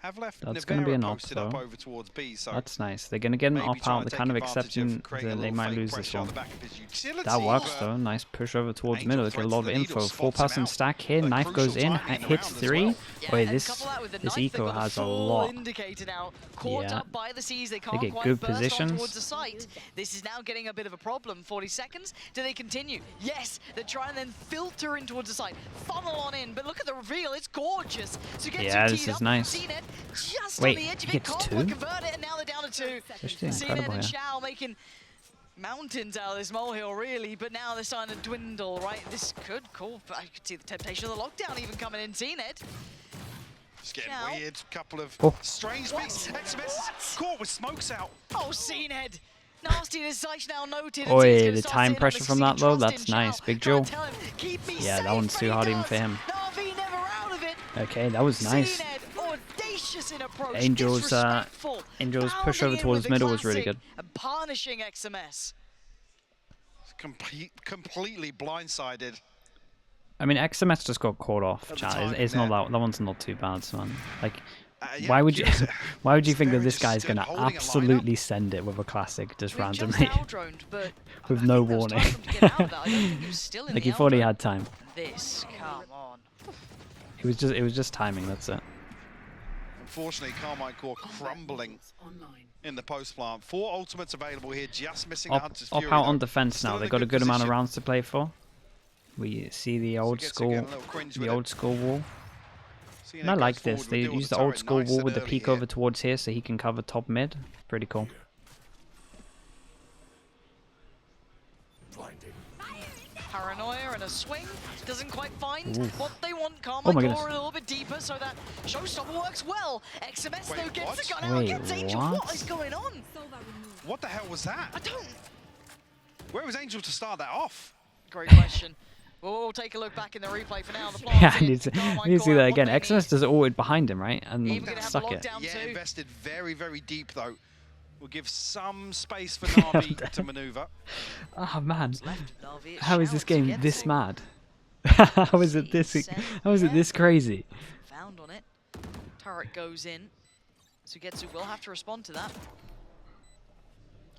Have left That's going to be an Navera op, posted up though. over towards B, so That's nice. They're going to get an maybe op trying out. to They're take kind of advantage accepting creating a that they little might fake lose this pressure on one. the back of his utility, That works but though. Nice push over towards Angel middle. Get a threads lot of the needle, info. spots 4 him person out. stack here. A Knife crucial goes in. timing Hits around as 3. well. Wait, and this couple that with the this knife, they've eco got the has a full lot. indicator now. Caught Yeah. up by the C's, they They can't get quite good burst on positions. towards the site. This is now getting a bit of a problem. 40 seconds. Do they continue? Yes, they try and then filter in towards the site, funnel on in. But look at the reveal, it's gorgeous. So get Yeah, some this teed is up. nice. CNED just Wait, on the edge he of it, gets can't 2? quite convert it, and now they're down to 2. Actually CNED incredible, and yeah. Shao making mountains out of this molehill, really, but now they're starting to dwindle, right? This could call, but I could see the temptation of the lockdown even coming in. CNED. it's getting Shao. weird. Couple of Oh. strange beats. XMS caught with smokes out. Oh, CNED. Nasty decisive now noted. Oi, the time pressure from that though, that's nice. Big Joe. Yeah, that one's too hard even for him. Navi never out of it. Okay, that was nice. CNED, audacious in approach, Angel's disrespectful, Angel's push bounding over in towards with the middle was really classic good. And punishing XMS. Completely blindsided. I mean, XMS just got caught off. At the Chat. timing It's not there. that one's not too bad, man. Like, Yeah, why would you Kieran, why would you it's think that very this just guy's stood gonna holding a lineup. absolutely send it with a classic just We just randomly out-droned, but with I no think there was time warning? for him to get out of that. I don't think he was still in Like the he thought he out-drone. had time. This, come on. It was just timing. That's it. Unfortunately, Carmichael crumbling in the post plant. 4 ultimates available here, just missing the Op Hunter's out Fury. on though. defense Still now. in They a got a good amount of position. rounds to play for. We see the old Sugetsu school, getting a little cringe with the it. old school wall. Seeing And I it like goes this. forward, They reveals use the the old turret school nice wall and with the early peak here. over towards here, so he can cover top mid. Pretty cool. Paranoia and a swing. Doesn't quite find Ooh. what they want. Oh Carmichael my goodness. a little bit deeper so that Showstopper works well. XMS though Wait, gets what? the gun out Wait, against Angel. what? What is going on? What the hell was that? I don't. Where was Angel to start that off? Great question. We'll take a look back in the replay for now. The Yeah, I in. need to Carmichael see that and again. what they XMS need. does it all behind him, right? And Even gonna have suck the it. lockdown Yeah, too. invested very, very deep though. Will give some space for Navi to maneuver. Oh man, Left Navi, how is Shao this and game Sugetsu. this mad? How is it this? How is it this crazy? Found on it. Turret goes in. Sugetsu will have to respond to that.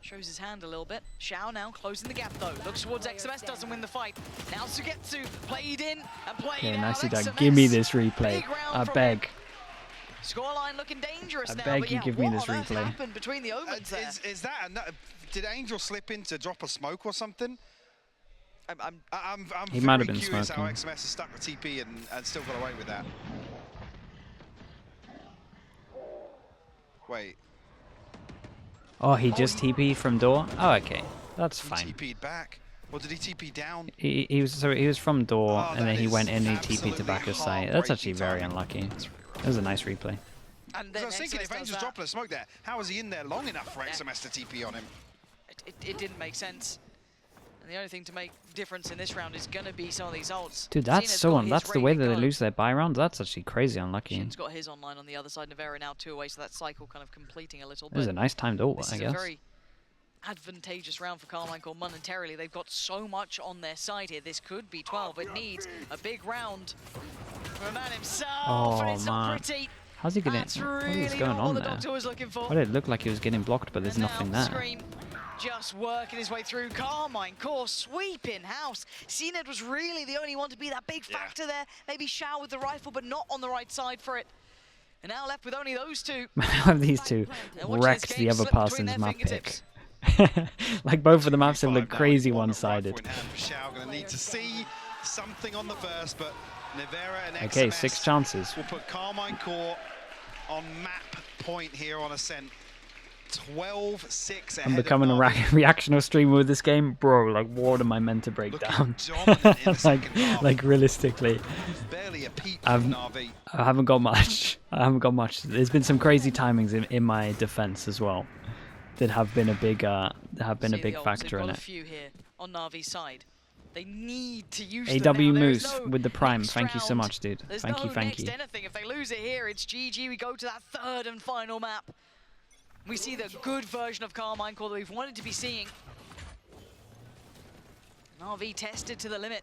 Shows his hand a little bit. Shao now closing the gap though. Looks towards XMS, doesn't win the fight. Now Sugetsu played in and played Yeah, out. nicely done. XMS. Give me this replay. Big round I from beg. him. Scoreline looking dangerous I now. beg but you yeah, give me what this on earth replay. happened between the omens there? Is that did Angel slip in to drop a smoke or something? I'm He very might have been curious how smoking. XMS has stuck the TP and still got away with that. Wait, Oh, he just TP'd from door. Oh, okay, that's he fine. TP'd back. Or did he TP down? He was from door, Oh, and then that he is went in and he TP'd to absolutely back of sight. That's actually heartbreaking very timing. unlucky. That was a nice replay. And Because then I was thinking, XMS if does Angel's that. dropping a smoke there, how is he in there long enough for XMS to TP on him? It didn't make sense. And the only thing to make difference in this round is going to be some of these ults. Dude, that's Xena's so got on. his That's the ready way to that they go. lose their buy rounds. That's actually crazy unlucky. Shin's got his online on the other side. Navera now 2 away, so that cycle kind of completing a little It was bit. a nice timed ult, This I is a guess. very advantageous round for Carmichael monetarily. They've got so much on their side here. This could be 12. It needs a big round from the man himself, Oh, and it's not man. pretty. How's he getting? That's What really is going not what on the there? doctor was looking for. Why did it look like he was getting blocked, but there's And nothing now there? Scream just working his way through. Carmine, course, sweeping house. CNED was really the only one to be that big Yeah. factor there. Maybe Shao with the rifle, but not on the right side for it. And now left with only those two. These two And watching this wrecked the game other slip between person's their map pick. fingertips. Like both of the maps have 2-5 looked now, crazy he's won a one-sided. rifle in hand for Shao, gonna need to see something on the first, but Nivera and Okay, XMS 6 chances. will put Carmine Core on map point here on Ascent. 12-6 ahead. I'm becoming a of Navi. reactional streamer with this game, bro. Like, what am I meant to break Looking down? dominant in the second half. like realistically, Barely a peep from Navi. I haven't got much. I haven't got much. There's been some crazy timings in my defense as well. That have been a big factor in got it. A few here on Navi's side. They need to use AW them now. Moose No with the prime. next Thank you so round. much, dude. There's Thank no you, thank next you. anything. If they lose it here, it's GG. We go to that third and final map. We see the good version of Carmine Core that we've wanted to be seeing. Navi tested to the limit.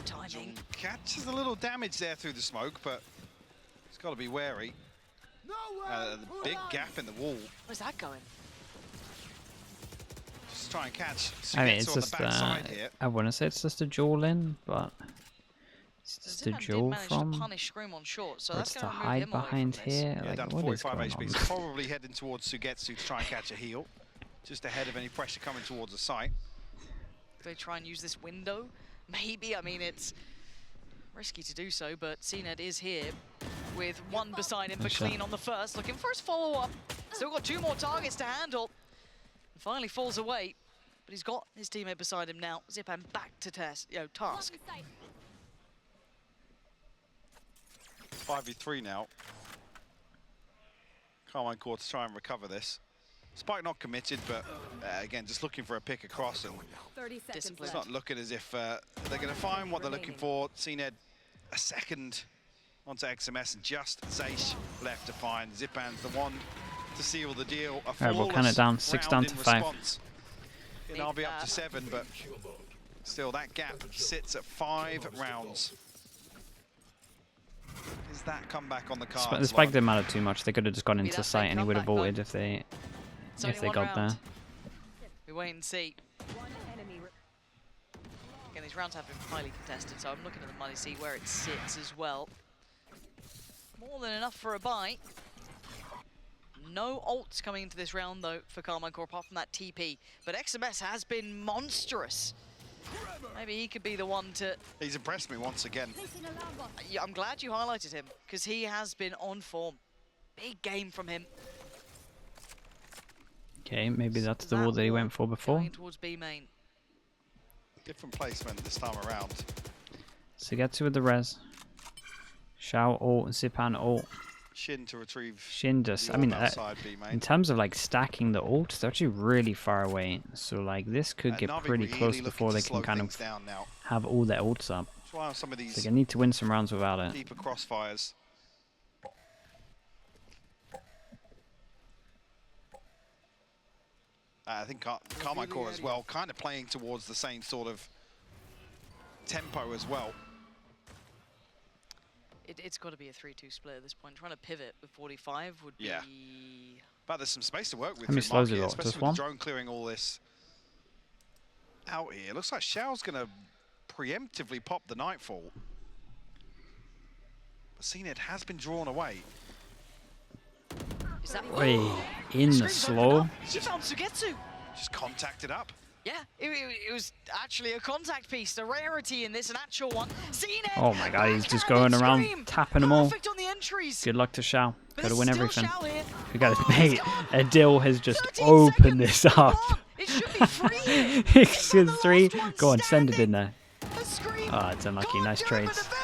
Timing. Catches a little damage there through the smoke, but he's got to be wary. The big gap in the wall. Where's that going? Just try and catch. I mean, Sugetsu it's on the just backside here. I want to say it's just a jewel in, but it's just a Zipan did jewel manage from. to punish Scream on short, so Or that's it's going to to remove hide him away behind from this. here. Yeah, Like, down to what is 45 going HP. on? So probably heading towards Sugetsu to try and catch a heal. Just ahead of any pressure coming towards the site. Do they try and use this window? Maybe. I mean, it's risky to do so, but CNED is here with one beside him, but Nice shot. clean on the first. Looking for his follow-up. Still got 2 more targets to handle. And finally falls away, but he's got his teammate beside him now. Zipan back to task. 5v3 now. Carmine Core to try and recover this. Spike not committed, but again, just looking for a pick across, and 30 seconds Discipline. it's left. not looking as if they're going to find what they're looking for. CNED a second onto XMS, and just Zaysh left to find. Zipan's the one to seal the deal. Alright, we'll count it down. 6 down to 5. Navi up to 7, but still that gap sits at 5 rounds. Is that comeback on the cards? The spike didn't matter too much. They could have just gone Maybe into that's sight their and he would have comeback, ulted if they It's only one got round. there. We wait and see. One enemy Again, these rounds have been highly contested, so I'm looking at the money, see where it sits as well. More than enough for a bite. No ults coming into this round, though, for Carmine Core, apart from that TP. But XMS has been monstrous. Maybe he could be the one to... He's impressed me once again. Yeah, I'm glad you highlighted him, because he has been on form. Big game from him. Okay, maybe that's the wall that he went for before. Going towards B main. Different placement this time around. Sugetsu with the res. Shao ult, Zipan ult. Shin to retrieve. Shin just, the I mean, orb outside B in main. terms of like stacking the ults, they're actually really far away. So like this could get Navi pretty really close looking before to they slow can kind things of down now. have all their ults up. That's why some of these So they need to win some rounds without it. deeper crossfires. I think Carmine Core as well, kind of playing towards the same sort of tempo as well. It's got to be a 3-2 split at this point. Trying to pivot with 45 would Yeah. be... But there's some space to work with. How many through slows Mark he here, got? especially Just with one? the drone clearing all this out here. Looks like Shao's going to preemptively pop the Nightfall. But CNED has been drawn away. Is that... Wait, in the Scream's slow? opened up. He found Sugetsu. Just contacted up. Yeah, it was actually a contact piece, a rarity in this, an actual one. CNED Oh my god, he's just backhanded going around Scream. tapping them all. Perfect on the entries. Good luck to Shao. But Gotta there's win still everything. Shao here. We got Oh, it, mate. he's gone. Adil has just 13 opened seconds. this up. Come on, it should be free. It's The good 3. last one Go on, send it in standing. there. A Scream. Ah, it's unlucky. Can't Nice do it trades. with the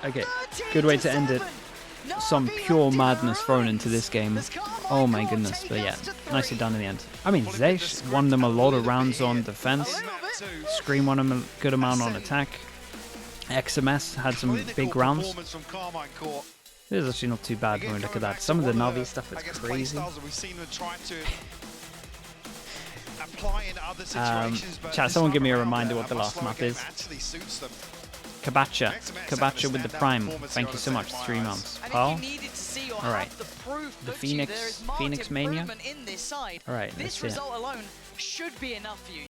Barricade. Okay, good way to end it. 13-7. Some Navi pure empty madness their thrown into ranks. this game. As Carmine Oh my Core goodness, take but yeah, us to 3. nicely done in the end. I mean, Zaysh won them a lot of rounds on defense. Scream won them a good amount on attack. XMS had some big rounds. From Carmine Core. It is actually not too bad when we look at that. Some of the Navi stuff is crazy. We've seen them try to apply in other situations, but chat, this someone give time me a around, reminder what the much last slower map game is. actually suits them. Kabacha with the prime. Thank you so much. 3 months. And Pal. if you needed to see or Alright. have the proof, The don't you? Phoenix- There is marked Phoenix Mania? improvement in this side. Alright, let's This see it. result alone should be enough for you.